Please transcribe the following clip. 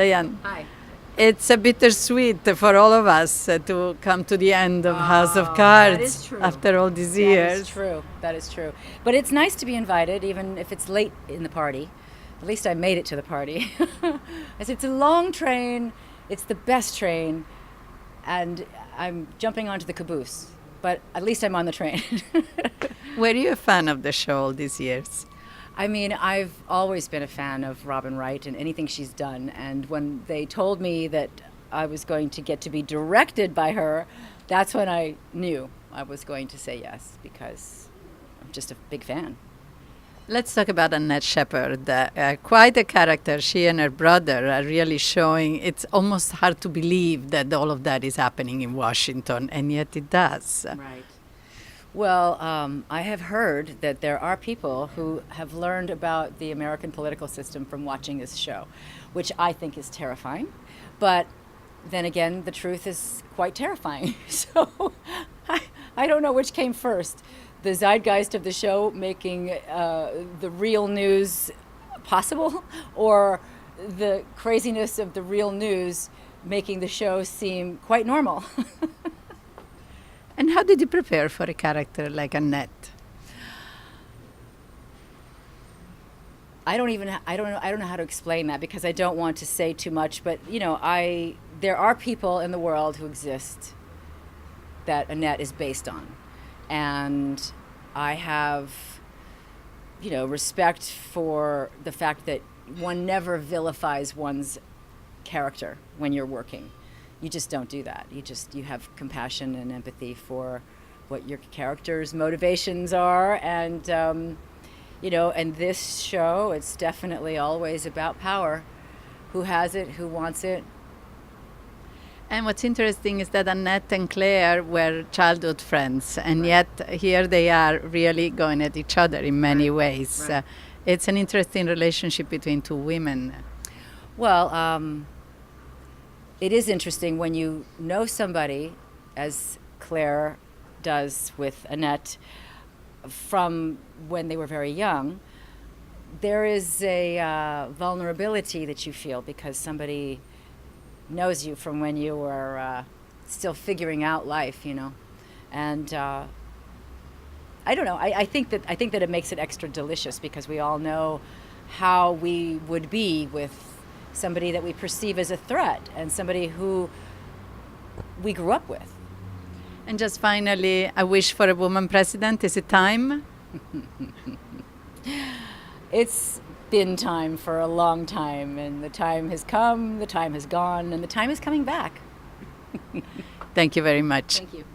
Diane. Hi. It's a bittersweet for all of us to come to the end of House of Cards that is true. after all these years. That is true. That is true. But it's nice to be invited, even if it's late in the party. At least I made it to the party. It's a long train. It's the best train. And I'm jumping onto the caboose. But at least I'm on the train. Were you a fan of the show all these years? I mean, I've always been a fan of Robin Wright and anything she's done. And when they told me that I was going to get to be directed by her, that's when I knew I was going to say yes, because I'm just a big fan. Let's talk about Annette Shepherd. Quite a character. She and her brother are really showing. It's almost hard to believe that all of that is happening in Washington, and yet it does. Right. Well, I have heard that there are people who have learned about the American political system from watching this show, which I think is terrifying. But then again, the truth is quite terrifying. So I don't know which came first. The zeitgeist of the show making the real news possible, or the craziness of the real news making the show seem quite normal. And how did you prepare for a character like Annette? I don't know how to explain that, because I don't want to say too much, but there are people in the world who exist that Annette is based on. And I have, respect for the fact that one never vilifies one's character when you're working. You just don't do that. You have compassion and empathy for what your character's motivations are. And, and this show, it's definitely always about power. Who has it, who wants it. And what's interesting is that Annette and Claire were childhood friends, and yet here they are really going at each other in many ways. Right. It's an interesting relationship between two women. Well, it is interesting when you know somebody, as Claire does with Annette, from when they were very young. There is a vulnerability that you feel because somebody knows you from when you were still figuring out life, and I don't know. I think that it makes it extra delicious because we all know how we would be with somebody that we perceive as a threat and somebody who we grew up with. And just finally, a wish for a woman president. Is it time? It's been time for a long time, and the time has come, the time has gone, and the time is coming back. Thank you very much. Thank you.